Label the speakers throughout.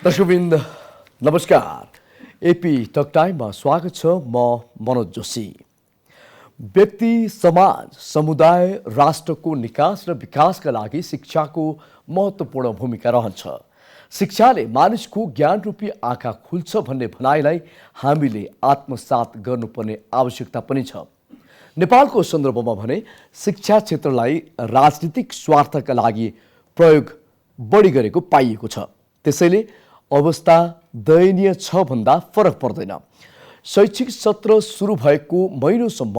Speaker 1: दर्शकवृन्द नमस्कार। AP talk टाइममा स्वागत छ। म मनोज जोशी। व्यक्ति, समाज, समुदाय, राष्ट्रको निकास र विकासका लागि शिक्षाको महत्त्वपूर्ण भूमिका रहन्छ। शिक्षाले मानिसको ज्ञान रूपी आँखा खुल्छ भन्ने भनाइलाई हामीले आत्मसात गर्नुपर्ने आवश्यकता पनि छ। नेपालको सन्दर्भमा भने शिक्षा क्षेत्रलाई राजनीतिक स्वार्थका लागि प्रयोग बढी गरेको पाइएको छ। त्यसैले अवस्था दयनीय छ भन्दा फरक पर्दैन। शैक्षिक सत्र सुरु भएको महिनौसम्म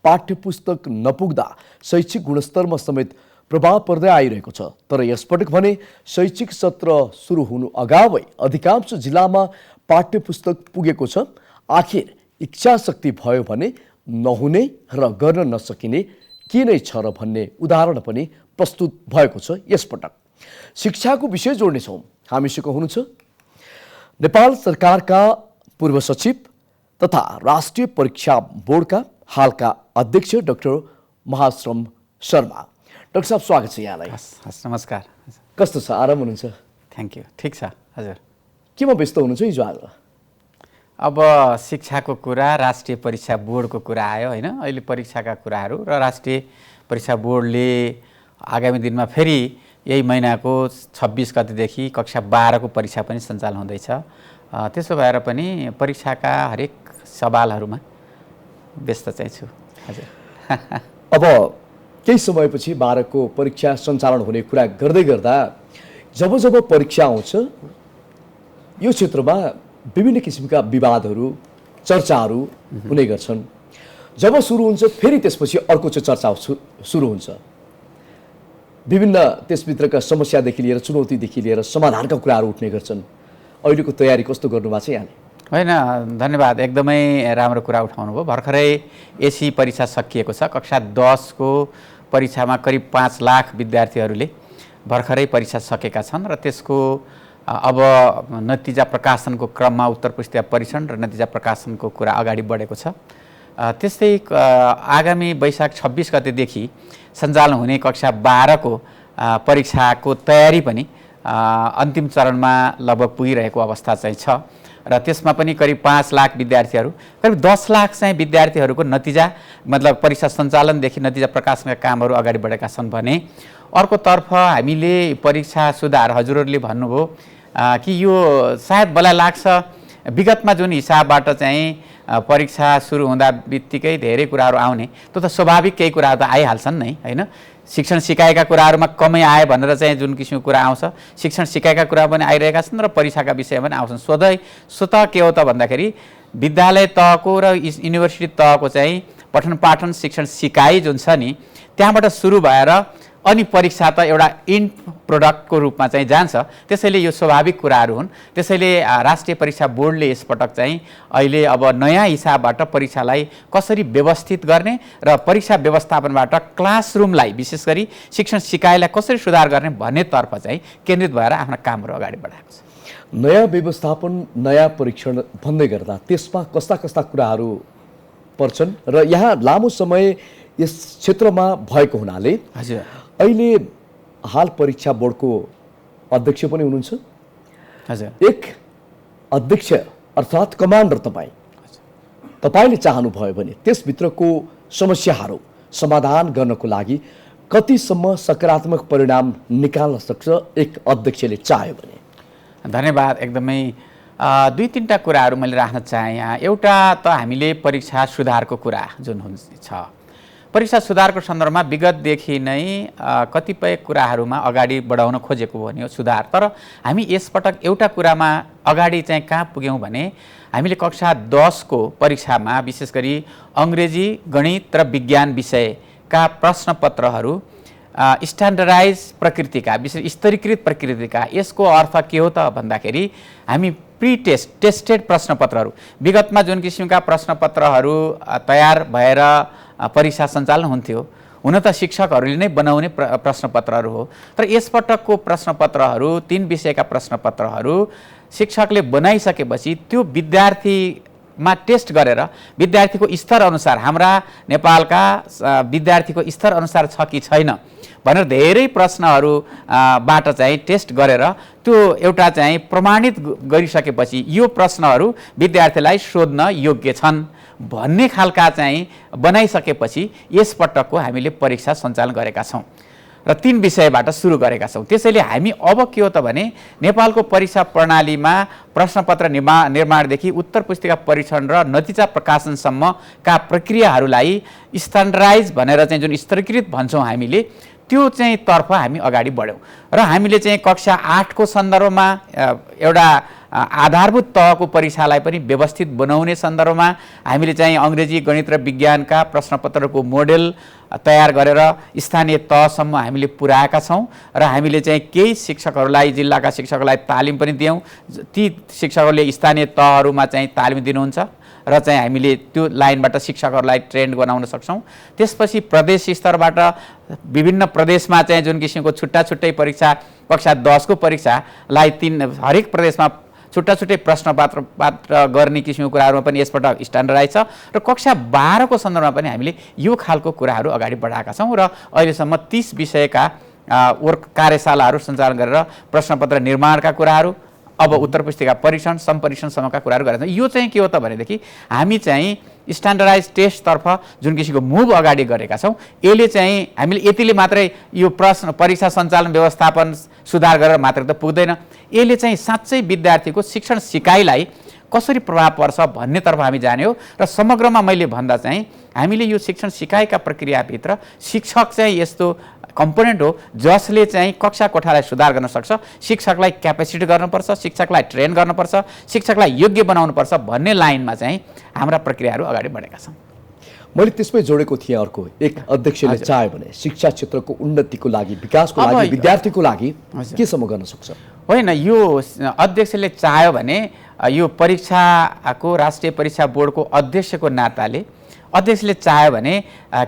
Speaker 1: पाठ्यपुस्तक नपुग्दा शैक्षिक गुणस्तरमा समेत प्रभाव पर्दै आइरहेको छ। तर यसपटक भने शैक्षिक सत्र सुरु हुनु अगावै अधिकांश जिल्लामा पाठ्यपुस्तक पुगेको छ। आखिर इच्छाशक्ति भयो भने नहुने र गर्न नसकिने के नै छ र भन्ने उदाहरण पनि प्रस्तुत भएको छ। यसपटक शिक्षाको विषय जोड्नेछौँ। हामीसँग हुनुहुन्छ नेपाल सरकारका पूर्व सचिव तथा राष्ट्रिय परीक्षा बोर्डका हालका अध्यक्ष डाक्टर महाश्रम शर्मा। डाक्टर साहब, स्वागत छ यहाँलाई।
Speaker 2: नमस्कार।
Speaker 1: कस्तो छ? आराम हुनुहुन्छ?
Speaker 2: Thank you. ठिक छ हजुर।
Speaker 1: केमा व्यस्त हुनुहुन्छ हिजो आज?
Speaker 2: अब शिक्षाको कुरा, राष्ट्रिय परीक्षा बोर्डको कुरा आयो होइन। अहिले परीक्षाका कुराहरू र राष्ट्रिय परीक्षा बोर्डले आगामी दिनमा फेरि यही महिनाको 26 गतेदेखि कक्षा 12 को परीक्षा पनि सञ्चालन हुँदैछ। त्यसो भएर पनि परीक्षाका हरेक सवालहरूमा व्यस्त चाहिँ छु हजुर।
Speaker 1: अब केही समयपछि 12 को परीक्षा सञ्चालन हुने कुरा गर्दै गर्दा जब जब परीक्षा आउँछ यो क्षेत्रमा विभिन्न किसिमका विवादहरू, चर्चाहरू हुने गर्छन्। जब सुरु हुन्छ फेरि त्यसपछि अर्को चर्चा सुरु हुन्छ। विभिन्न त्यसभित्रका समस्यादेखि लिएर, चुनौतीदेखि लिएर समाधानका कुराहरू उठ्ने गर्छन्। अहिलेको तयारी कस्तो गर्नुभएको छ यहाँले?
Speaker 2: होइन, धन्यवाद। एकदमै राम्रो कुरा उठाउनु भयो। भर्खरै एसी परीक्षा सकिएको छ। कक्षा 10 को परीक्षामा करिब 5 लाख विद्यार्थीहरूले भर्खरै परीक्षा सकेका छन् र त्यसको अब नतिजा प्रकाशनको क्रममा उत्तर पुस्तिका परीक्षण र नतिजा प्रकाशनको कुरा अगाडि बढेको छ। त्यस्तै आगामी वैशाख 26 गतेदेखि सञ्चालन हुने कक्षा 12 को परीक्षाको तयारी पनि अन्तिम चरणमा लगभग पुगिरहेको अवस्था चाहिँ छ र त्यसमा पनि करिब 5 लाख विद्यार्थीहरू, करिब 10 लाख चाहिँ विद्यार्थीहरूको नतिजा मतलब परीक्षा सञ्चालनदेखि नतिजा प्रकाशनका कामहरू अगाडि बढेका छन् भने अर्कोतर्फ हामीले परीक्षा सुधार, हजुरहरूले भन्नुभयो कि यो सायद मलाई लाग्छ विगतमा जुन हिसाबबाट चाहिँ परीक्षा सुरु हुँदा बित्तिकै धेरै कुराहरू आउने, त्यो त स्वाभाविक केही कुराहरू त आइहाल्छन् नै होइन। शिक्षण सिकाइका कुराहरूमा कमै आए भनेर चाहिँ जुन किसिमको कुरा आउँछ, शिक्षण सिकाइका कुरा पनि आइरहेका छन् र परीक्षाका विषयमा पनि आउँछन्। स्वतः के हो त भन्दाखेरि विद्यालय तहको र युनिभर्सिटी तहको चाहिँ पठन पाठन शिक्षण सिकाइ जुन छ नि, त्यहाँबाट सुरु भएर अनि परीक्षा त एउटा इन्ड प्रोडक्टको रूपमा चाहिँ जान्छ। त्यसैले यो स्वाभाविक कुराहरू हुन्। त्यसैले राष्ट्रिय परीक्षा बोर्डले यसपटक चाहिँ अहिले अब नयाँ हिसाबबाट परीक्षालाई कसरी व्यवस्थित गर्ने र परीक्षा व्यवस्थापनबाट क्लासरुमलाई विशेष गरी शिक्षण सिकाइलाई कसरी सुधार गर्ने भन्नेतर्फ चाहिँ केन्द्रित भएर आफ्ना कामहरू अगाडि बढाएको छ।
Speaker 1: नयाँ व्यवस्थापन, नयाँ परीक्षण भन्दै गर्दा त्यसमा कस्ता कस्ता कुराहरू पर्छन् र यहाँ लामो समय यस क्षेत्रमा भएको हुनाले
Speaker 2: हजुर
Speaker 1: अहिले हाल परीक्षा बोर्डको अध्यक्ष पनि हुनुहुन्छ।
Speaker 2: हजुर,
Speaker 1: एक अध्यक्ष अर्थात् कमान्डर तपाईँले चाहनुभयो भने त्यसभित्रको समस्याहरू समाधान गर्नको लागि कतिसम्म सकारात्मक परिणाम निकाल्न सक्छ एक अध्यक्षले चाह्यो भने?
Speaker 2: धन्यवाद। एकदमै 2-3टा कुराहरू मैले राख्न चाहेँ यहाँ। एउटा त हामीले परीक्षा सुधारको कुरा जुन हुन्छ, परीक्षा सुधारको सन्दर्भमा विगतदेखि नै कतिपय कुराहरूमा अगाडि बढाउन खोजेको भने सुधार। तर हामी यसपटक एउटा कुरामा अगाडि चाहिँ कहाँ पुग्यौँ भने हामीले कक्षा 10 को परीक्षामा विशेष गरी अङ्ग्रेजी, गणित र विज्ञान विषयका प्रश्नपत्रहरू स्ट्यान्डर्डाइज प्रकृतिका, विशेष स्तरीकृत प्रकृतिका। यसको अर्थ के हो त भन्दाखेरि हामी टेस्टेड प्रश्नपत्रहरू, विगतमा जुन किसिमका प्रश्नपत्रहरू तयार भएर परीक्षा सञ्चालन हुन्थ्यो, हुन त शिक्षकहरूले नै बनाउने प्रश्नपत्रहरू हो। तर यसपटकको प्रश्नपत्रहरू 3 विषयका प्रश्नपत्रहरू शिक्षकले बनाइसकेपछि त्यो विद्यार्थीमा टेस्ट गरेर विद्यार्थीको स्तर अनुसार, हाम्रा नेपालका विद्यार्थीको स्तर अनुसार छ कि छैन भनेर धेरै प्रश्नहरूबाट चाहिँ टेस्ट गरेर त्यो एउटा चाहिँ प्रमाणित गरिसकेपछि यो प्रश्नहरू विद्यार्थीलाई सोध्न योग्य छन् भन्ने खालका चाहिँ बनाइसकेपछि यसपटकको हामीले परीक्षा सञ्चालन गरेका छौँ र 3 विषयबाट सुरु गरेका छौँ। त्यसैले हामी अब के हो त भने नेपालको परीक्षा प्रणालीमा प्रश्नपत्र निर्माणदेखि उत्तर पुस्तिका परीक्षण र नतिजा प्रकाशनसम्मका प्रक्रियाहरूलाई स्ट्यान्डर्डाइज भनेर चाहिँ जुन स्तरीकृत भन्छौँ हामीले त्यो चाहिँ तर्फ हामी अगाडि बढ्यौँ र हामीले चाहिँ कक्षा 8 को सन्दर्भमा एउटा आधारभूत तहको परीक्षालाई पनि व्यवस्थित बनाउने सन्दर्भमा हामीले चाहिँ अङ्ग्रेजी गणित र विज्ञानका प्रश्नपत्रको मोडेल तयार गरेर स्थानीय तहसम्म हामीले पुर्याएका छौँ र हामीले चाहिँ केही शिक्षकहरूलाई जिल्लाका शिक्षकहरूलाई तालिम पनि दियौँ। ती शिक्षकहरूले स्थानीय तहहरूमा चाहिँ तालिम दिनुहुन्छ र चाहिँ हामीले त्यो लाइनबाट शिक्षकहरूलाई ट्रेन्ड बनाउन सक्छौँ। त्यसपछि प्रदेश स्तरबाट विभिन्न प्रदेशमा चाहिँ जुन किसिमको छुट्टा छुट्टै परीक्षा कक्षा 10 को परीक्षालाई हरेक प्रदेशमा छुट्टा छुट्टै प्रश्नपत्र गर्ने किसिमको कुराहरूमा पनि यसपटक स्ट्यान्डर्डाइज छ र कक्षा 12 को सन्दर्भमा पनि हामीले यो खालको कुराहरू अगाडि बढाएका छौँ र अहिलेसम्म 30 विषयका कार्यशालाहरू सञ्चालन गरेर प्रश्नपत्र निर्माणका कुराहरू अब उत्तर पुस्तिका परीक्षण सम्परीक्षणसम्मका कुराहरू गरेका छौँ। यो चाहिँ के हो त भनेदेखि हामी चाहिँ स्ट्यान्डर्डाइज टेस्टतर्फ जुन किसिमको मुभ अगाडि गरेका छौँ यसले चाहिँ हामीले यतिले मात्रै यो परीक्षा सञ्चालन व्यवस्थापन सुधार गरेर मात्र त पुग्दैन, यसले चाहिँ साँच्चै विद्यार्थीको शिक्षण सिकाइलाई कसरी प्रभाव पर्छ भन्नेतर्फ हामी जाने हो र समग्रमा मैले भन्दा चाहिँ हामीले यो शिक्षण सिकाइका प्रक्रियाभित्र शिक्षक चाहिँ यस्तो कम्पोनेन्ट हो जसले चाहिँ कक्षा कोठालाई सुधार गर्न सक्छ, शिक्षकलाई क्यापेसिटी गर्नुपर्छ, शिक्षकलाई ट्रेन गर्नुपर्छ, शिक्षकलाई योग्य बनाउनुपर्छ भन्ने लाइनमा चाहिँ हाम्रा प्रक्रियाहरू अगाडि बढेका छन्।
Speaker 1: मैले त्यसमै जोडेको थिएँ अर्को एक अध्यक्षले चाह्यो भने शिक्षा क्षेत्रको उन्नतिको लागि विकासको लागि विद्यार्थीको लागि केसम्म गर्न सक्छ?
Speaker 2: होइन, यो अध्यक्षले चाह्यो भने यो परीक्षाको राष्ट्रिय परीक्षा बोर्डको अध्यक्षको नाताले अध्यक्षले चाह्यो भने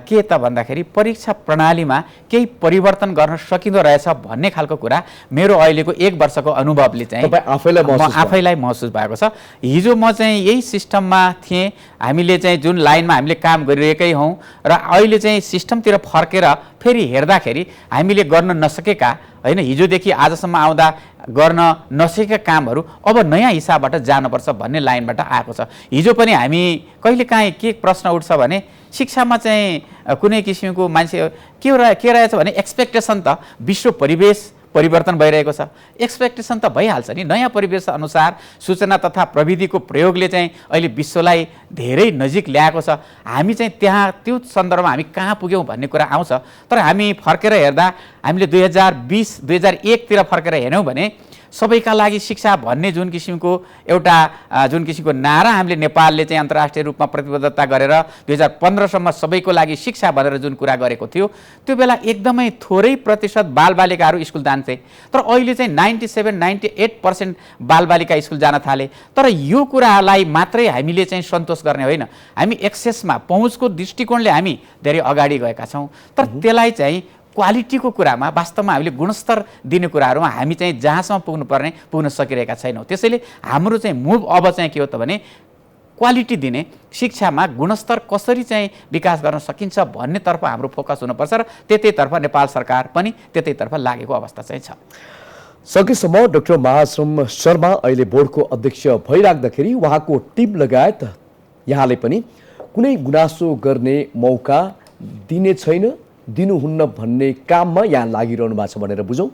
Speaker 2: के त भन्दाखेरि परीक्षा प्रणालीमा केही परिवर्तन गर्न सकिँदो रहेछ भन्ने खालको कुरा मेरो अहिलेको 1 वर्षको अनुभवले चाहिँ आफैलाई महसुस भएको छ। हिजो म चाहिँ यही सिस्टममा थिएँ, हामीले चाहिँ जुन लाइनमा हामीले काम गरिरहेकै हौँ र अहिले चाहिँ सिस्टमतिर फर्केर फेरि हेर्दाखेरि हामीले गर्न नसकेका होइन हिजोदेखि आजसम्म आउँदा गर्न नसकेका कामहरू अब नयाँ हिसाबबाट जानुपर्छ भन्ने लाइनबाट आएको छ। हिजो पनि हामी कहिलेकाहीँ के प्रश्न उठ्छ भने शिक्षामा चाहिँ कुनै किसिमको मान्छे के रहेछ भने एक्सपेक्टेसन त विश्व परिवेश परिवर्तन भइरहेको छ, एक्सपेक्टेसन त भइहाल्छ नि। नयाँ परिवेश अनुसार सूचना तथा प्रविधिको प्रयोगले चाहिँ अहिले विश्वलाई धेरै नजिक ल्याएको छ। हामी चाहिँ त्यहाँ त्यो सन्दर्भमा हामी कहाँ पुग्यौँ भन्ने कुरा आउँछ। तर हामी फर्केर हेर्दा हामीले 2020-2001 तिर फर्केर हेर्यौँ भने सबैका लागि शिक्षा भन्ने जुन किसिमको एउटा जुन किसिमको नारा हामीले नेपालले चाहिँ अन्तर्राष्ट्रिय रूपमा प्रतिबद्धता गरेर 2015 सम्म सबैको लागि शिक्षा भनेर जुन कुरा गरेको थियो त्यो बेला एकदमै थोरै प्रतिशत बालबालिकाहरू स्कुल जान्थे। तर अहिले चाहिँ 97-98% बालबालिका स्कुल जान थाले। तर यो कुरालाई मात्रै हामीले चाहिँ सन्तोष गर्ने होइन, हामी एक्सेसमा पहुँचको दृष्टिकोणले हामी धेरै अगाडि गएका छौँ। तर त्यसलाई चाहिँ क्वालिटीको कुरामा वास्तवमा हामीले गुणस्तर दिने कुराहरूमा हामी चाहिँ जहाँसम्म पुग्नुपर्ने पुग्न सकिरहेका छैनौँ। त्यसैले हाम्रो चाहिँ मुभ अब चाहिँ के हो त भने क्वालिटी दिने शिक्षामा गुणस्तर कसरी चाहिँ विकास गर्न सकिन्छ भन्नेतर्फ हाम्रो फोकस हुनुपर्छ र त्यतैतर्फ नेपाल सरकार पनि त्यतैतर्फ लागेको अवस्था चाहिँ छ।
Speaker 1: सकेसम्म डाक्टर महाश्रम शर्मा अहिले बोर्डको अध्यक्ष भइराख्दाखेरि उहाँको टिम लगायत यहाँले पनि कुनै गुनासो गर्ने मौका दिने छैन, दिनुहुन्न भन्ने काममा यहाँ लागिरहनु भएको छ भनेर बुझौँ?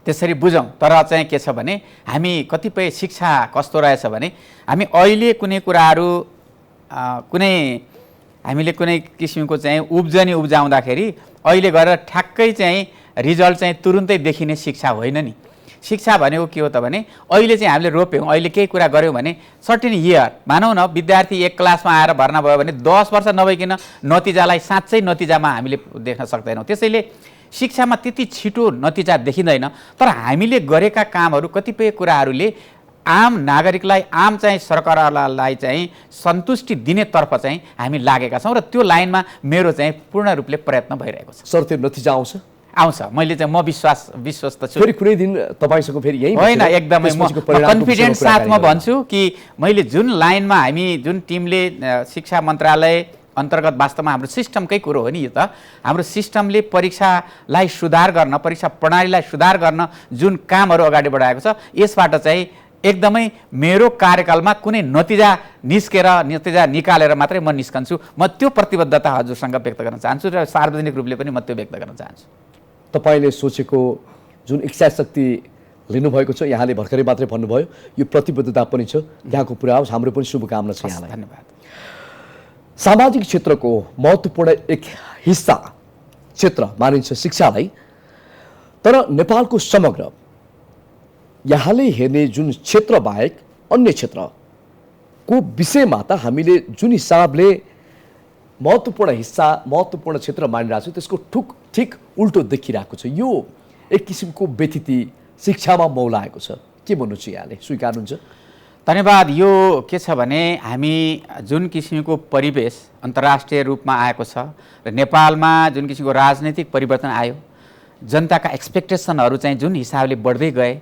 Speaker 2: त्यसरी बुझौँ। तर चाहिँ के छ भने हामी कतिपय शिक्षा कस्तो रहेछ भने हामी अहिले कुनै कुराहरू हामीले कुनै किसिमको चाहिँ उब्जनी उब्जाउँदाखेरि अहिले गएर ठ्याक्कै चाहिँ रिजल्ट चाहिँ तुरुन्तै देखिने शिक्षा होइन नि। शिक्षा भनेको के हो त भने अहिले चाहिँ हामीले रोप्यौँ, अहिले केही कुरा गऱ्यौँ भने सर्टेन इयर मानौँ न विद्यार्थी एक क्लासमा आएर भर्ना भयो भने 10 वर्ष नभइकन नतिजालाई साँच्चै नतिजामा हामीले देख्न सक्दैनौँ। त्यसैले शिक्षामा त्यति छिटो नतिजा देखिँदैन। तर हामीले गरेका कामहरू कतिपय कुराहरूले आम नागरिकलाई आम चाहिँ सरकारलाई चाहिँ सन्तुष्टि दिनेतर्फ चाहिँ हामी लागेका छौँ र त्यो लाइनमा मेरो चाहिँ पूर्ण रूपले प्रयत्न भइरहेको छ।
Speaker 1: सर त्यो नतिजा आउँछ
Speaker 2: मैले चाहिँ म विश्वस्त छु।
Speaker 1: फेरि कुनै दिन तपाईसँग फेरि यही
Speaker 2: होइन, एकदमै म कन्फिडेन्ट साथमा भन्छु कि मैले जुन लाइनमा हामी जुन टिमले शिक्षा मन्त्रालय अन्तर्गत वास्तवमा हाम्रो सिस्टमकै कुरो हो नि यो त। हाम्रो सिस्टमले परीक्षालाई सुधार गर्न, परीक्षा प्रणालीलाई सुधार गर्न जुन कामहरू अगाडि बढाएको छ, यसबाट चाहिँ एकदमै मेरो कार्यकालमा कुनै नतिजा निकालेर मात्रै म निस्कन्छु। म त्यो प्रतिबद्धता हजुरसँग व्यक्त गर्न चाहन्छु र सार्वजनिक रूपले पनि म त्यो व्यक्त गर्न चाहन्छु।
Speaker 1: तपाईँले सोचेको जुन इच्छा शक्ति लिनुभएको छ, यहाँले भर्खरै मात्रै भन्नुभयो, यो प्रतिबद्धता पनि छ, त्यहाँको पुरा होस्। हाम्रो पनि शुभकामना छ यहाँलाई।
Speaker 2: धन्यवाद।
Speaker 1: सामाजिक क्षेत्रको महत्त्वपूर्ण एक हिस्सा क्षेत्र मानिन्छ शिक्षालाई, तर नेपालको समग्र यहाँले हेर्ने जुन क्षेत्र बाहेक अन्य क्षेत्रको विषयमा त हामीले जुन हिसाबले महत्त्वपूर्ण हिस्सा, महत्त्वपूर्ण क्षेत्र मानिरहेको छ, त्यसको ठिक उल्टो देखिरहेको छ। यो एक किसिमको व्यथिति शिक्षामा मौलाएको छ। के भन्नुहुन्छ यहाँले, स्वीकार्नुहुन्छ?
Speaker 2: धन्यवाद। यो के छ भने हामी जुन किसिमको परिवेश अन्तर्राष्ट्रिय रूपमा आएको छ र नेपालमा जुन किसिमको राजनैतिक परिवर्तन आयो, जनताका एक्सपेक्टेसनहरू चाहिँ जुन हिसाबले बढ्दै गए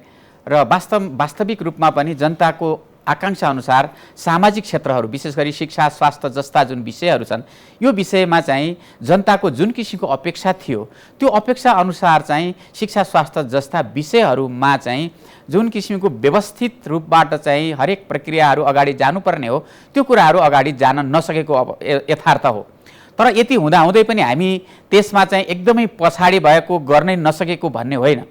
Speaker 2: र वास्तविक रूपमा पनि जनताको आकांक्षा अनुसार सामाजिक क्षेत्रहरू विशेष गरी शिक्षा, स्वास्थ्य जस्ता जुन विषयहरू छन्, यो विषयमा चाहिँ जनताको जुन किसिमको अपेक्षा थियो, त्यो अपेक्षा अनुसार चाहिँ शिक्षा, स्वास्थ्य जस्ता विषयहरूमा चाहिँ जुन किसिमको व्यवस्थित रूपबाट चाहिँ हरेक प्रक्रियाहरू अगाडि जानुपर्ने हो, त्यो कुराहरू अगाडि जान नसकेको यथार्थ हो। तर यति हुँदाहुँदै पनि हामी त्यसमा चाहिँ एकदमै पछाडि भएको, गर्नै नसकेको भन्ने होइन।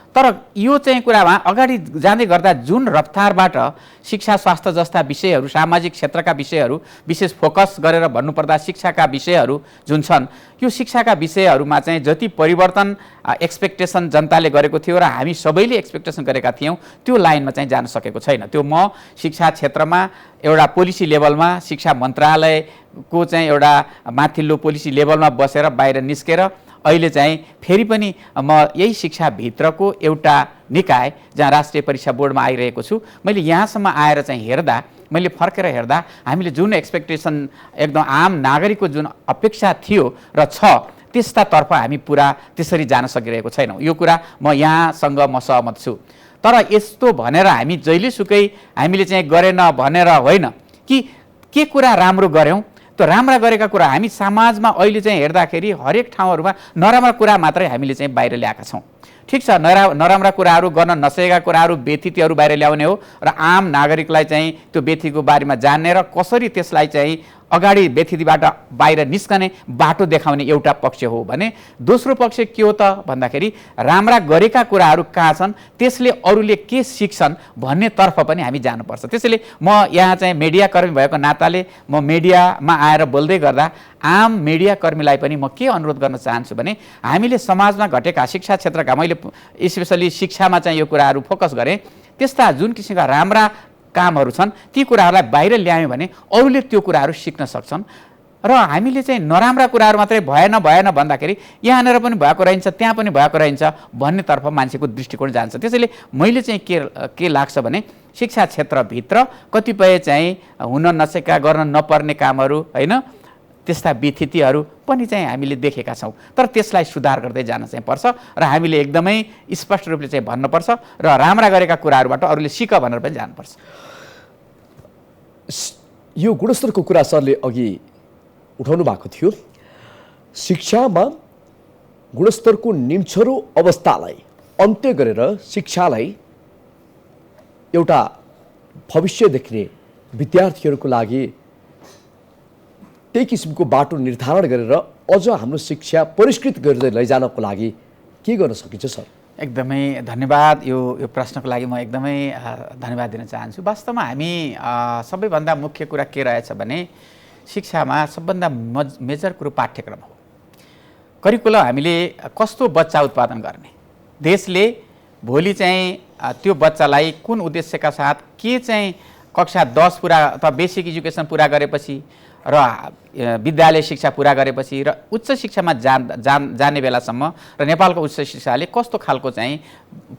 Speaker 2: तर यो चाहिँ कुरामा अगाडि जाँदै गर्दा जुन रफ्तारबाट शिक्षा, स्वास्थ्य जस्ता विषयहरू, सामाजिक क्षेत्रका विषयहरू विशेष फोकस गरेर भन्नुपर्दा शिक्षाका विषयहरू जुन छन्, यो शिक्षाका विषयहरूमा चाहिँ जति परिवर्तन एक्सपेक्टेसन जनताले गरेको थियो र हामी सबैले एक्सपेक्टेसन गरेका थियौँ, त्यो लाइनमा चाहिँ जान सकेको छैन। त्यो म शिक्षा क्षेत्रमा एउटा पोलिसी लेभलमा, शिक्षा मन्त्रालयको चाहिँ एउटा माथिल्लो पोलिसी लेभलमा बसेर बाहिर निस्केर अहिले चाहिँ फेरि पनि म यही शिक्षाभित्रको एउटा निकाय जहाँ राष्ट्रिय परीक्षा बोर्डमा आइरहेको छु, मैले यहाँसम्म आएर चाहिँ हेर्दा, मैले फर्केर हेर्दा हामीले जुन एक्सपेक्टेसन एकदम आम नागरिकको जुन अपेक्षा थियो र छ, त्यस्तातर्फ हामी पुरा त्यसरी जान सकिरहेको छैनौँ। यो कुरा म यहाँसँग म सहमत छु। तर यस्तो भनेर हामी जहिलेसुकै हामीले चाहिँ गरेन भनेर होइन कि के कुरा राम्रो गऱ्यौँ, त्यो राम्रा गरेका कुरा हामी समाजमा अहिले चाहिँ हेर्दाखेरि हरेक ठाउँहरूमा नराम्रा कुरा मात्रै हामीले चाहिँ बाहिर ल्याएका छौँ। ठिक छ, नराम्रा कुराहरू गर्न नसकेका कुराहरू, व्यथितिहरू बाहिर ल्याउने हो र आम नागरिकलाई चाहिँ त्यो व्यथितिको बारेमा जान्ने र कसरी त्यसलाई चाहिँ अगाडि व्यथितिबाट बाहिर निस्कने बाटो देखाउने एउटा पक्ष हो भने, दोस्रो पक्ष के हो त भन्दाखेरि राम्रा गरेका कुराहरू कहाँ छन्, त्यसले अरूले के सिक्छन् भन्नेतर्फ पनि हामी जानुपर्छ। त्यसैले म यहाँ चाहिँ मिडियाकर्मी भएको नाताले म मिडियामा आएर बोल्दै गर्दा आम मिडियाकर्मीलाई पनि म के अनुरोध गर्न चाहन्छु भने, हामीले समाजमा घटेका शिक्षा क्षेत्रका, मैले स्पेसली शिक्षामा चाहिँ यो कुराहरू फोकस गरेँ, त्यस्ता जुन किसिमका राम्रा कामहरू छन् ती कुराहरूलाई बाहिर ल्यायौँ भने अरूले त्यो कुराहरू सिक्न सक्छन् र हामीले चाहिँ नराम्रा कुराहरू मात्रै भएन भन्दाखेरि यहाँनिर पनि भएको रहन्छ, त्यहाँ पनि भएको रहन्छ भन्नेतर्फ मान्छेको दृष्टिकोण जान्छ। त्यसैले मैले चाहिँ के लाग्छ भने शिक्षा क्षेत्रभित्र कतिपय चाहिँ हुन नसकेका, गर्न नपर्ने कामहरू होइन, त्यस्ता व्यथितिहरू पनि चाहिँ हामीले देखेका छौँ। तर त्यसलाई सुधार गर्दै जान चाहिँ पर्छ र हामीले एकदमै स्पष्ट रूपले चाहिँ भन्नुपर्छ र राम्रा गरेका कुराहरूबाट अरूले सिक भनेर पनि जानुपर्छ।
Speaker 1: यो गुणस्तरको कुरा सरले अघि उठाउनु भएको थियो। शिक्षामा गुणस्तरको निम्छरो अवस्थालाई अन्त्य गरेर शिक्षालाई एउटा भविष्य देख्ने विद्यार्थीहरूको लागि त्यही किसिमको बाटो निर्धारण गरेर अझ हाम्रो शिक्षा परिष्कृत गर्दै लैजानको लागि के गर्न सकिन्छ सर?
Speaker 2: एकदमै धन्यवाद। यो प्रश्नको लागि म एकदमै धन्यवाद दिन चाहन्छु। वास्तवमा हामी सबैभन्दा मुख्य कुरा के रहेछ भने शिक्षामा सबभन्दा मेजर कुरो पाठ्यक्रम हो। करिकुलम हामीले कस्तो बच्चा उत्पादन गर्ने, देशले भोलि चाहिँ त्यो बच्चालाई कुन उद्देश्यका साथ के चाहिँ कक्षा 10 पुरा अथवा बेसिक एजुकेसन पुरा गरेपछि र विद्यालय शिक्षा पुरा गरेपछि र उच्च शिक्षामा जाने बेलासम्म र नेपालको उच्च शिक्षाले कस्तो खालको चाहिँ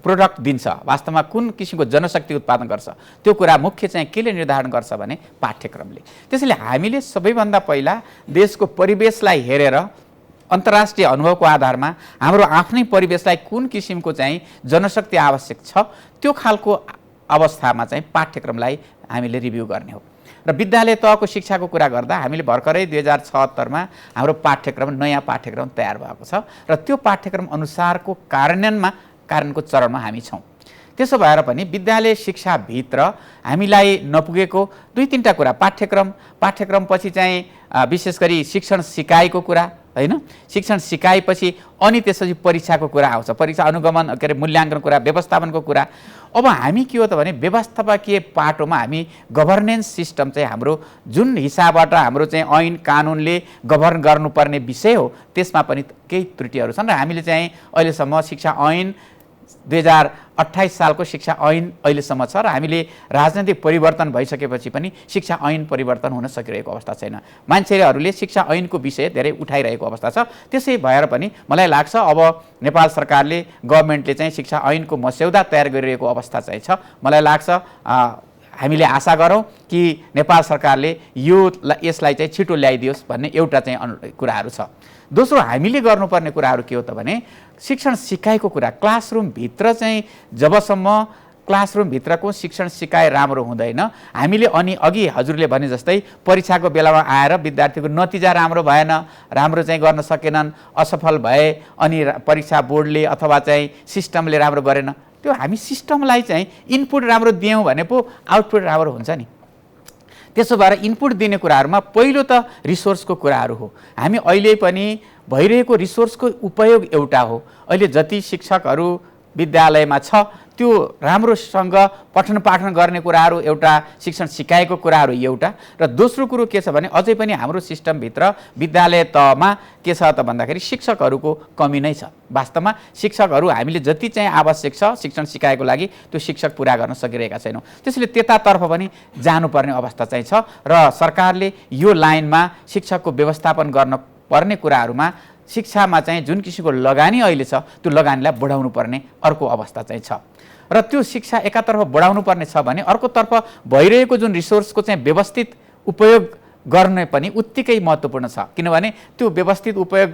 Speaker 2: प्रोडक्ट दिन्छ, वास्तवमा कुन किसिमको जनशक्ति उत्पादन गर्छ, त्यो कुरा मुख्य चाहिँ केले निर्धारण गर्छ भने पाठ्यक्रमले। त्यसैले हामीले सबैभन्दा पहिला देशको परिवेशलाई हेरेर अन्तर्राष्ट्रिय अनुभवको आधारमा हाम्रो आफ्नै परिवेशलाई कुन किसिमको चाहिँ जनशक्ति आवश्यक छ, त्यो खालको अवस्थामा चाहिँ पाठ्यक्रमलाई हामीले रिभ्यू गर्ने हो। र र विद्यालय तहको शिक्षाको कुरा गर्दा हामीले भर्खरै 2076मा हाम्रो पाठ्यक्रम नयाँ पाठ्यक्रम तयार भएको छ र त्यो पाठ्यक्रम अनुसारको कार्यान्वयनको चरणमा हामी छौँ। त्यसो भएर पनि विद्यालय शिक्षाभित्र हामीलाई नपुगेको 2-3टा कुरा पाठ्यक्रम पछि चाहिँ विशेष गरी शिक्षण सिकाइको कुरा हैन, शिक्षण सिकाएपछि अनि त्यसपछि परीक्षाको कुरा आउँछ, परीक्षा अनुगमन के अरे मूल्याङ्कन कुरा, व्यवस्थापनको कुरा। अब हामी के हो त भने व्यवस्थापकीय पाटोमा हामी गभर्नेन्स सिस्टम चाहिँ हाम्रो जुन हिसाबबाट हाम्रो चाहिँ ऐन कानुनले गभर्न गर्नुपर्ने विषय हो त्यसमा पनि केही त्रुटिहरू छन् र हामीले चाहिँ अहिलेसम्म शिक्षा ऐन 2028 सालको शिक्षा ऐन अहिलेसम्म छ र हामीले राजनैतिक परिवर्तन भइसकेपछि पनि शिक्षा ऐन परिवर्तन हुन सकिरहेको अवस्था छैन। मान्छेहरूले शिक्षा ऐनको विषय धेरै उठाइरहेको अवस्था छ। त्यसै भएर पनि मलाई लाग्छ अब नेपाल सरकारले गभर्मेन्टले चाहिँ शिक्षा ऐनको मस्यौदा तयार गरिरहेको अवस्था चाहिँ छ। मलाई लाग्छ हामीले आशा गरौँ कि नेपाल सरकारले यसलाई चाहिँ छिटो ल्याइदियोस् भन्ने एउटा चाहिँ कुराहरू छ। दोस्रो हामीले गर्नुपर्ने कुराहरू के हो त भने शिक्षण सिकाइको कुरा, क्लासरुमभित्र चाहिँ जबसम्म क्लासरुमभित्रको शिक्षण सिकाइ राम्रो हुँदैन, हामीले अनि अघि हजुरले भने जस्तै परीक्षाको बेलामा आएर विद्यार्थीको नतिजा राम्रो भएन, राम्रो चाहिँ गर्न सकेनन्, असफल भए, अनि परीक्षा बोर्डले अथवा चाहिँ सिस्टमले राम्रो गरेन, त्यो हामी सिस्टमलाई चाहिँ इनपुट राम्रो दियौँ भने पो आउटपुट राम्रो हुन्छ नि। त्यसो भएर इनपुट दिने कुराहरूमा पहिलो त रिसोर्सको कुराहरू हो। हामी अहिले पनि भइरहेको रिसोर्सको उपयोग एउटा हो। अहिले जति शिक्षकहरू विद्यालयमा छ त्यो राम्रोसँग पठन पाठन गर्ने कुराहरू एउटा, शिक्षण सिकाएको कुराहरू एउटा, र दोस्रो कुरो के छ भने अझै पनि हाम्रो सिस्टमभित्र विद्यालय तहमा के छ त भन्दाखेरि शिक्षकहरूको कमी नै छ। वास्तवमा शिक्षकहरू हामीले जति चाहिँ आवश्यक छ शिक्षण सिकाएको लागि त्यो शिक्षक पुरा गर्न सकिरहेका छैनौँ। त्यसैले त्यतातर्फ पनि जानुपर्ने अवस्था चाहिँ छ र सरकारले यो लाइनमा शिक्षकको व्यवस्थापन गर्न पर्ने कुराहरूमा शिक्षामा चाहिँ जुन किसिमको लगानी अहिले छ त्यो लगानीलाई बढाउनु पर्ने अर्को अवस्था चाहिँ छ र त्यो शिक्षा एकातर्फ बढाउनु पर्ने छ भने अर्कोतर्फ भइरहेको जुन रिसोर्सको चाहिँ व्यवस्थित उपयोग गर्ने पनि उत्तिकै महत्त्वपूर्ण छ। किनभने त्यो व्यवस्थित उपयोग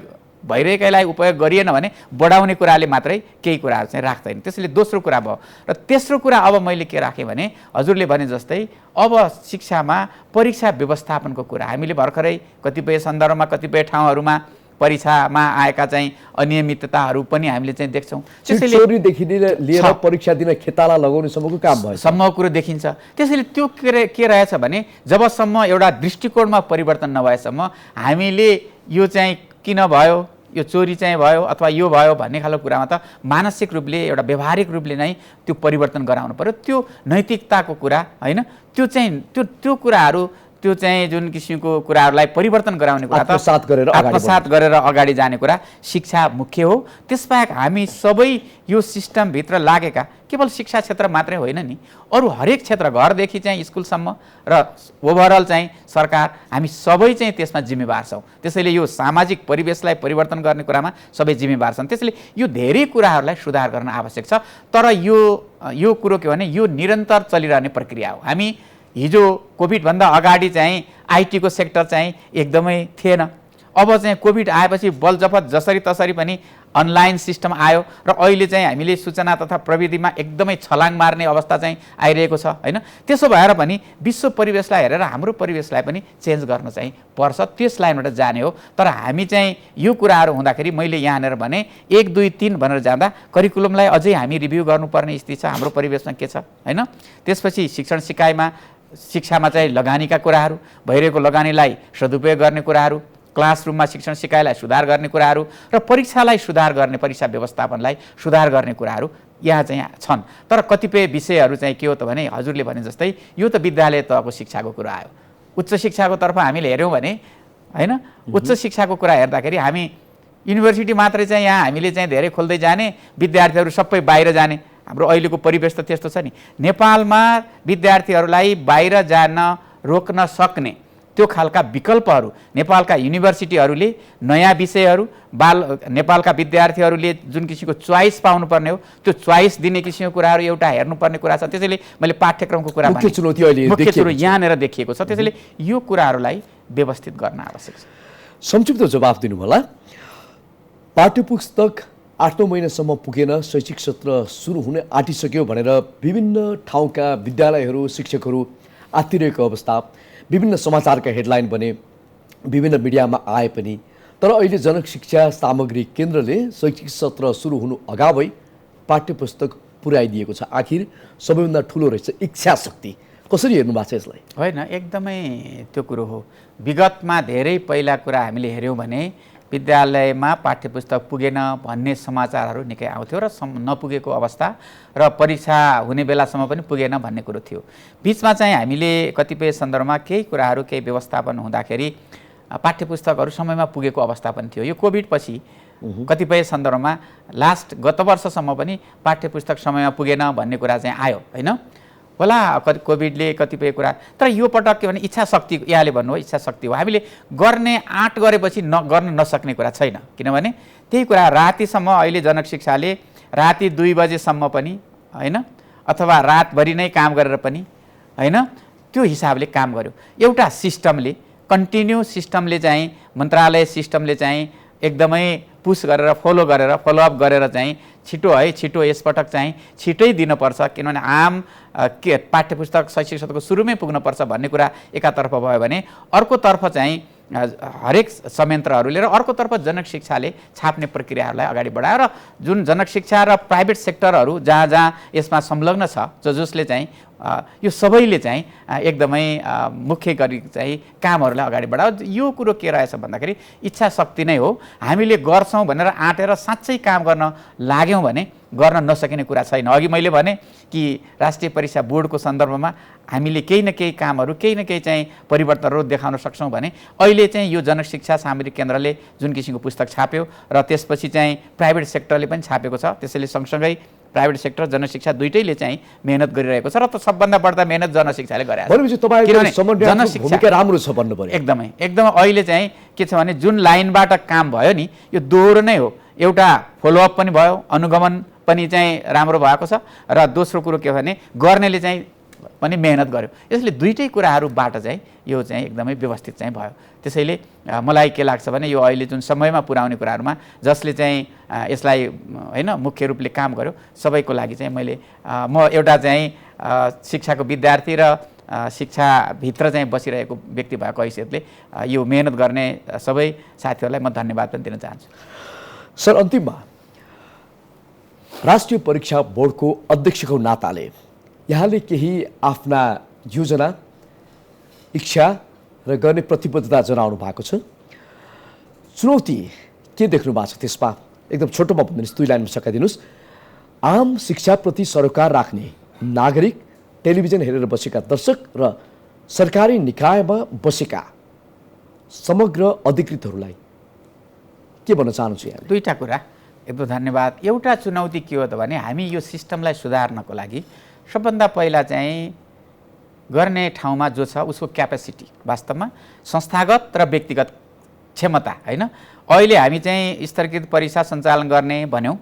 Speaker 2: भइरहेकैलाई उपयोग गरिएन भने बढाउने कुराले मात्रै केही कुराहरू चाहिँ राख्दैन। त्यसैले दोस्रो कुरा भयो। र तेस्रो कुरा अब मैले के राखेँ भने हजुरले भने जस्तै अब शिक्षामा परीक्षा व्यवस्थापनको कुरा हामीले भर्खरै कतिपय सन्दर्भमा कतिपय ठाउँहरूमा परीक्षामा आएका चाहिँ अनियमितताहरू पनि हामीले चाहिँ देख्छौँ।
Speaker 1: त्यसैले चोरीदेखि लिएर परीक्षा दिन खेताला लगाउने सम्मको काम भयो,
Speaker 2: सम्म कुरो देखिन्छ। त्यसैले त्यो के रहेछ भने जबसम्म एउटा दृष्टिकोणमा परिवर्तन नभएसम्म हामीले यो चाहिँ किन भयो, यो चोरी चाहिँ भयो अथवा यो भयो भन्ने खालको कुरामा त मानसिक रूपले एउटा व्यवहारिक रूपले नै त्यो परिवर्तन गराउनु पर्यो। त्यो नैतिकताको कुरा होइन, त्यो चाहिँ त्यो कुराहरू, त्यो चाहिँ जुन किसिमको कुराहरूलाई परिवर्तन गराउने कुरा आत्मसात गरेर अगाडि जाने कुरा शिक्षा मुख्य हो। त्यसबाहेक हामी सबै यो सिस्टमभित्र लागेका केवल शिक्षा क्षेत्र मात्रै होइन नि, अरू हरेक क्षेत्र घरदेखि चाहिँ स्कुलसम्म र ओभरअल चाहिँ सरकार हामी सबै चाहिँ त्यसमा जिम्मेवार छौँ। त्यसैले यो सामाजिक परिवेशलाई परिवर्तन गर्ने कुरामा सबै जिम्मेवार छन्। त्यसैले यो धेरै कुराहरूलाई सुधार गर्न आवश्यक छ। तर यो कुरो के भने यो निरन्तर चलिरहने प्रक्रिया हो। हामी हिजो कोभिडभन्दा अगाडि चाहिँ आइटीको सेक्टर चाहिँ एकदमै थिएन। अब चाहिँ कोभिड आएपछि बलजफत जसरी तसरी पनि अनलाइन सिस्टम आयो र अहिले चाहिँ हामीले सूचना तथा प्रविधिमा एकदमै छलाङ मार्ने अवस्था चाहिँ आइरहेको छ होइन। त्यसो भएर पनि विश्व परिवेशलाई हेरेर हाम्रो परिवेशलाई पनि चेन्ज गर्न चाहिँ पर्छ, त्यस लाइनबाट जाने हो। तर हामी चाहिँ यो कुराहरू हुँदाखेरि मैले यहाँनिर भने 1, 2, 3 भनेर जाँदा करिकुलमलाई अझै हामी रिभ्यू गर्नुपर्ने स्थिति छ हाम्रो परिवेशमा के छ होइन। त्यसपछि शिक्षण सिकाइमा शिक्षामा चाहिँ लगानीका कुराहरू, भइरहेको लगानीलाई सदुपयोग गर्ने कुराहरू, क्लासरुममा शिक्षण सिकाइलाई सुधार गर्ने कुराहरू र परीक्षालाई सुधार गर्ने, परीक्षा व्यवस्थापनलाई सुधार गर्ने कुराहरू यहाँ चाहिँ छन्। तर कतिपय विषयहरू चाहिँ के हो त भने हजुरले भने जस्तै यो त विद्यालय तहको शिक्षाको कुरा आयो। उच्च शिक्षाको तर्फ हामीले हेऱ्यौँ भने होइन, उच्च शिक्षाको कुरा हेर्दाखेरि हामी युनिभर्सिटी मात्रै चाहिँ यहाँ हामीले चाहिँ धेरै खोल्दै जाने, विद्यार्थीहरू सबै बाहिर जाने, हाम्रो अहिलेको परिवेश त त्यस्तो छ नि। नेपालमा विद्यार्थीहरूलाई बाहिर जान रोक्न सक्ने त्यो खालका विकल्पहरू नेपालका युनिभर्सिटीहरूले, नयाँ विषयहरू, नेपालका विद्यार्थीहरूले जुन किसिमको चोइस पाउनुपर्ने हो त्यो चोइस दिने किसिमको कुराहरू एउटा हेर्नुपर्ने कुरा छ। त्यसैले मैले पाठ्यक्रमको कुरा
Speaker 1: मुख्य चुनौती
Speaker 2: यहाँनिर देखिएको छ। त्यसैले यो कुराहरूलाई व्यवस्थित गर्न आवश्यक छ।
Speaker 1: संक्षिप्त जवाफ दिनु होला। पाठ्यपुस्तक 8औं महिनासम्म पुगेन, शैक्षिक सत्र सुरु हुने आँटिसक्यो भनेर विभिन्न ठाउँका विद्यालयहरू, शिक्षकहरू आत्तिरहेको अवस्था, विभिन्न समाचारका हेडलाइन बने, विभिन्न मिडियामा आए पनि, तर अहिले जनशिक्षा सामग्री केन्द्रले शैक्षिक सत्र सुरु हुनु अगावै पाठ्यपुस्तक पुर्याइदिएको छ। आखिर सबैभन्दा ठुलो रहेछ इच्छा शक्ति। कसरी हेर्नु भएको छ यसलाई?
Speaker 2: होइन, एकदमै त्यो कुरो हो। विगतमा धेरै पहिला कुरा हामीले हेऱ्यौँ भने विद्यालयमा पाठ्यपुस्तक पुगेन भन्ने समाचारहरू निकै आउँथ्यो र नपुगेको अवस्था र परीक्षा हुने बेलासम्म पनि पुगेन भन्ने कुरो थियो। बिचमा चाहिँ हामीले कतिपय सन्दर्भमा केही कुराहरू केही व्यवस्थापन हुँदाखेरि पाठ्यपुस्तकहरू समयमा पुगेको अवस्था पनि थियो। यो कोभिड पछि कतिपय सन्दर्भमा गत वर्षसम्म पनि पाठ्यपुस्तक समयमा पुगेन भन्ने कुरा चाहिँ आयो, होइन? होला कोभिडले कतिपय कुरा, तर यो पटक के भने इच्छा शक्ति, यहाँले भन्नुभयो इच्छा शक्ति हो। हामीले गर्ने आँट गरेपछि गर्न नसक्ने कुरा छैन, किनभने त्यही कुरा रातिसम्म अहिले जनशिक्षाले राति 2 बजेसम्म पनि, होइन, अथवा रातभरि नै काम गरेर पनि, होइन, त्यो हिसाबले काम गर्यो। एउटा सिस्टमले, कन्टिन्यू सिस्टमले चाहिँ, मन्त्रालय सिस्टमले चाहिँ एकदमै पुस गरेर फलोअप गरेर चाहिँ छिटो यसपटक चाहिँ छिटै दिनुपर्छ, किनभने आम पाठ्यपुस्तक शैक्षिक सत्रको सुरुमै पुग्नुपर्छ भन्ने कुरा एकातर्फ भयो भने अर्कोतर्फ चाहिँ हरेक संयन्त्रहरूले र अर्कोतर्फ जनशिक्षाले छाप्ने प्रक्रियाहरूलाई अगाडि बढायो र जुन जनशिक्षा र प्राइभेट सेक्टरहरू जहाँ यसमा संलग्न छ, जसले चाहिँ यो सबैले चाहिँ एकदमै मुख्य गरी चाहिँ कामहरूलाई अगाडि बढायो। यो कुरो के रहेछ भन्दाखेरि इच्छा शक्ति नै हो। हामीले गर्छौँ भनेर आँटेर साँच्चै काम गर्न लाग्यौँ भने गर्न नसकिने कुरा छैन। अघि मैले भने कि राष्ट्रिय परीक्षा बोर्डको सन्दर्भमा हामीले केही न केही कामहरू, केही न केही चाहिँ परिवर्तनहरू देखाउन सक्छौँ भने अहिले चाहिँ यो जनशिक्षा सामग्री केन्द्रले जुन किसिमको पुस्तक छाप्यो र त्यसपछि चाहिँ प्राइभेट सेक्टरले पनि छापेको छ, त्यसैले सँगसँगै प्राइभेट सेक्टर जनशिक्षा दुइटैले चाहिँ मेहनत गरिरहेको छ र त सबभन्दा बढ्दा मेहनत जनशिक्षाले गरेको छ।
Speaker 1: भूमिका राम्रो छ भन्नु पर्यो।
Speaker 2: एकदमै अहिले चाहिँ के छ भने जुन लाइनबाट काम भयो नि, यो दोहोरो नै हो। एउटा फलोअप पनि भयो, अनुगमन पनि चाहिँ राम्रो भएको छ र दोस्रो कुरो के भने गर्नेले चाहिँ पनि मेहनत गर्यो। यसले दुईटै कुराहरूबाट चाहिँ यो चाहिँ एकदमै व्यवस्थित चाहिँ भयो। त्यसैले मलाई के लाग्छ भने यो अहिले जुन समयमा पुर्याउने कुराहरूमा जसले चाहिँ यसलाई, होइन, मुख्य रूपले काम गर्यो, सबैको लागि चाहिँ म एउटा चाहिँ शिक्षाको विद्यार्थी र शिक्षाभित्र चाहिँ बसिरहेको व्यक्ति भएको हैसियतले यो मेहनत गर्ने सबै साथीहरूलाई म धन्यवाद पनि दिन चाहन्छु।
Speaker 1: सर, अन्तिममा राष्ट्रिय परीक्षा बोर्डको अध्यक्षको नाताले यहाँले केही आफ्ना योजना, इच्छा र गर्ने प्रतिबद्धता जनाउनु भएको छ। चुनौती के देख्नु भएको छ त्यसमा? एकदम छोटोमा भनिदिनुहोस्, 2 लाइनमा सकाइदिनुहोस्। आम शिक्षाप्रति सरोकार राख्ने नागरिक, टेलिभिजन हेरेर बसेका दर्शक र सरकारी निकायमा बसेका समग्र अधिकृतहरूलाई के भन्न चाहन्छु? यहाँ
Speaker 2: दुईटा कुरा, एकदम धन्यवाद। एउटा चुनौती के हो त भने हामी यो सिस्टमलाई सुधार्नको लागि सबभन्दा पहिला चाहिँ गर्ने ठाउँमा जो छ उसको क्यापेसिटी, वास्तवमा संस्थागत र व्यक्तिगत क्षमता, होइन? अहिले हामी चाहिँ स्तरीकृत परीक्षा सञ्चालन गर्ने भन्यौँ।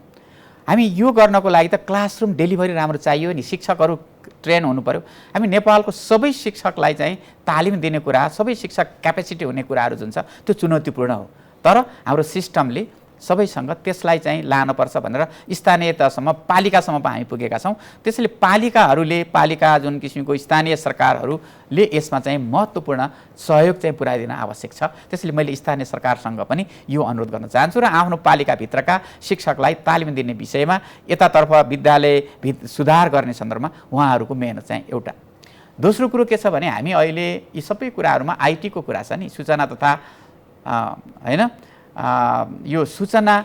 Speaker 2: हामी यो गर्नको लागि त क्लासरुम डेलिभरी राम्रो चाहियो नि, शिक्षकहरू ट्रेन हुनु पर्यो। हामी नेपालको सबै शिक्षकलाई चाहिँ तालिम दिने कुरा, सबै शिक्षक क्यापेसिटी हुने कुराहरू जुन छ त्यो चुनौतीपूर्ण हो। तर हाम्रो सिस्टमले सबैसँग त्यसलाई चाहिँ लानुपर्छ भनेर स्थानीय तहसम्म, पालिकासम्म हामी पुगेका छौँ। त्यसैले पालिका जुन किसिमको स्थानीय सरकारहरूले यसमा चाहिँ महत्त्वपूर्ण सहयोग चाहिँ पुर्याइदिन आवश्यक छ। त्यसैले मैले स्थानीय सरकारसँग पनि यो अनुरोध गर्न चाहन्छु र आफ्नो पालिकाभित्रका शिक्षकलाई तालिम दिने विषयमा यतातर्फ विद्यालय सुधार गर्ने सन्दर्भमा उहाँहरूको मेहनत चाहिँ एउटा। दोस्रो कुरो के छ भने हामी अहिले यी सबै कुराहरूमा आइटीको कुरा छ नि, सूचना तथा होइन यो सूचना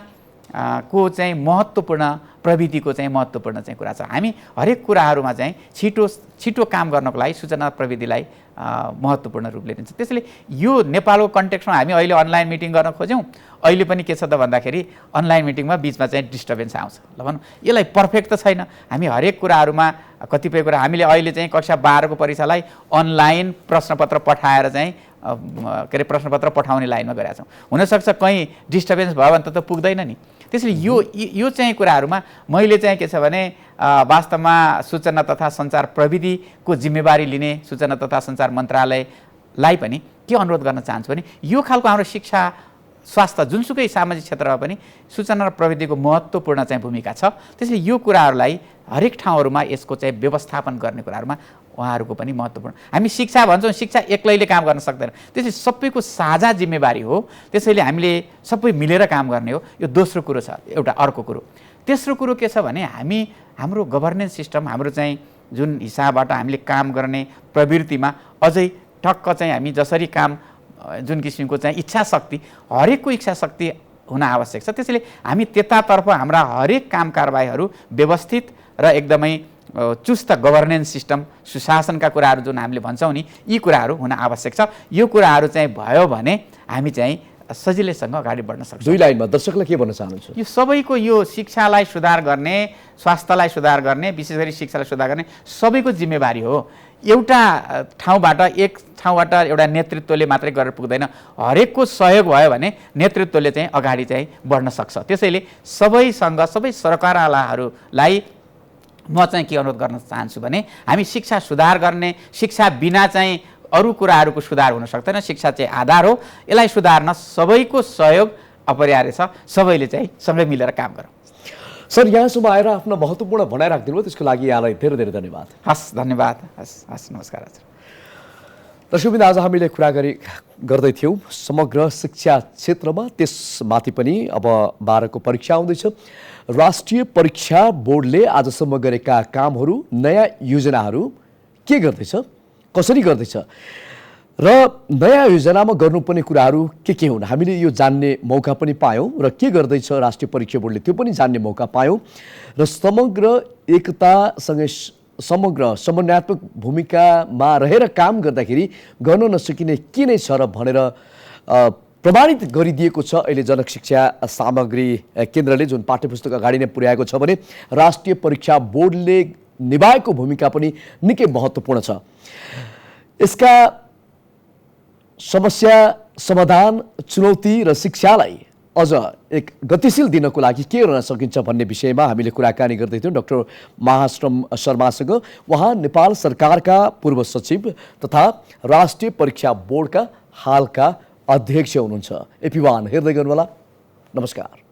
Speaker 2: को चाहिँ महत्त्वपूर्ण, प्रविधिको चाहिँ महत्त्वपूर्ण चाहिँ कुरा छ। हामी हरेक कुराहरूमा चाहिँ छिटो काम गर्नको लागि सूचना प्रविधिलाई महत्त्वपूर्ण रूपले लिन्छ। त्यसैले यो नेपालको कन्टेक्स्टमा हामी अहिले अनलाइन मिटिङ गर्न खोज्यौँ। अहिले पनि के छ त भन्दाखेरि अनलाइन मिटिङमा बिचमा चाहिँ डिस्टर्बेन्स आउँछ। ल भनौँ यसलाई पर्फेक्ट त छैन। हामी हरेक कुराहरूमा कतिपय कुरा हामीले अहिले चाहिँ कक्षा 12को परीक्षालाई अनलाइन प्रश्नपत्र पठाएर चाहिँ के अरे प्रश्नपत्र पठाउने लाइनमा गरेका छौँ। हुनसक्छ कहीँ डिस्टर्बेन्स भयो भने त पुग्दैन नि। त्यसैले यो चाहिँ कुराहरूमा मैले चाहिँ के छ भने वास्तवमा सूचना तथा सञ्चार प्रविधिको जिम्मेवारी लिने सूचना तथा सञ्चार मन्त्रालयलाई पनि के अनुरोध गर्न चाहन्छु भने यो खालको हाम्रो शिक्षा, स्वास्थ्य, जुनसुकै सामाजिक क्षेत्रमा पनि सूचना र प्रविधिको महत्त्वपूर्ण चाहिँ भूमिका छ। त्यसैले यो कुराहरूलाई हरेक ठाउँहरूमा यसको चाहिँ व्यवस्थापन गर्ने कुराहरूमा उहाँहरूको पनि महत्त्वपूर्ण। हामी शिक्षा भन्छौँ, शिक्षा एक्लैले काम गर्न सक्दैन, त्यसैले सबैको साझा जिम्मेवारी हो। त्यसैले हामीले सबै मिलेर काम गर्ने हो। यो दोस्रो कुरो छ। एउटा अर्को कुरो, तेस्रो कुरो के छ भने हाम्रो गभर्नेन्स सिस्टम, हाम्रो चाहिँ जुन हिसाबबाट हामीले काम गर्ने प्रवृत्तिमा अझै टक्क चाहिँ हामी जसरी काम जुन किसिमको चाहिँ इच्छा शक्ति, हरेकको इच्छा शक्ति हुन आवश्यक छ। त्यसैले हामी त्यतातर्फ हाम्रा हरेक काम कारबाहीहरू व्यवस्थित र एकदमै चुस्त गभर्नेन्स सिस्टम, सुशासनका कुराहरू जुन हामीले भन्छौँ नि, यी कुराहरू हुन आवश्यक छ। यो कुराहरू चाहिँ भयो भने हामी चाहिँ सजिलैसँग अगाडि बढ्न सक्छौँ।
Speaker 1: दुई लाइनमा दर्शकलाई के भन्न चाहनुहुन्छ?
Speaker 2: यो सबैको, यो शिक्षालाई सुधार गर्ने, स्वास्थ्यलाई सुधार गर्ने, विशेष गरी शिक्षालाई सुधार गर्ने सबैको जिम्मेवारी हो। एउटा ठाउँबाट, एक ठाउँबाट एउटा नेतृत्वले मात्रै गरेर पुग्दैन। हरेकको सहयोग भयो भने नेतृत्वले चाहिँ अगाडि चाहिँ बढ्न सक्छ। त्यसैले सबैसँग, सबै सरकारवालाहरूलाई म चाहिँ के अनुरोध गर्न चाहन्छु भने हामी शिक्षा सुधार गर्ने, शिक्षा बिना चाहिँ अरू कुराहरूको सुधार हुन सक्दैन। शिक्षा चाहिँ आधार हो। यसलाई सुधार्न सबैको सहयोग अपरिहार्य छ। सबैले चाहिँ सँगै मिलेर काम गरौँ।
Speaker 1: सर, यहाँसम्म आएर आफ्नो महत्त्वपूर्ण भनाइ राखिदिनु भयो, त्यसको लागि यहाँलाई धेरै धेरै धन्यवाद।
Speaker 2: हस्, धन्यवाद। हस्, नमस्कार हजुर।
Speaker 1: दर्शकवृन्द, आज हामीले कुरा गर्दै थियौँ समग्र शिक्षा क्षेत्रमा, त्यसमाथि पनि अब 12को परीक्षा आउँदैछ। राष्ट्रिय परीक्षा बोर्डले आजसम्म गरेका कामहरू, नयाँ योजनाहरू के गर्दैछ, कसरी गर्दैछ र नयाँ योजनामा गर्नुपर्ने कुराहरू के हुन्, हामीले यो जान्ने मौका पनि पायौँ र के गर्दैछ राष्ट्रिय परीक्षा बोर्डले त्यो पनि जान्ने मौका पायौँ र समग्र एकतासँगै समग्र समन्वयात्मक भूमिकामा रहेर काम गर्दाखेरि गर्न नसकिने के नै छ र भनेर प्रमाणित गरिदिएको छ अहिले जनक शिक्षा सामग्री केन्द्रले, जुन पाठ्यपुस्तक अगाडि नै पुर्याएको छ भने राष्ट्रिय परीक्षा बोर्डले निभाएको भूमिका पनि निकै महत्त्वपूर्ण छ। यसका समस्या समाधान, चुनौती र शिक्षालाई अझ एक गतिशील दिनको लागि के गर्न सकिन्छ भन्ने विषयमा हामीले कुराकानी गर्दै थियौँ डाक्टर महाश्रम शर्मासँग। उहाँ नेपाल सरकारका पूर्व सचिव तथा राष्ट्रिय परीक्षा बोर्डका हालका अध्यक्ष हुनुहुन्छ। एपी1 हेर्दै गर्नुहोला। नमस्कार।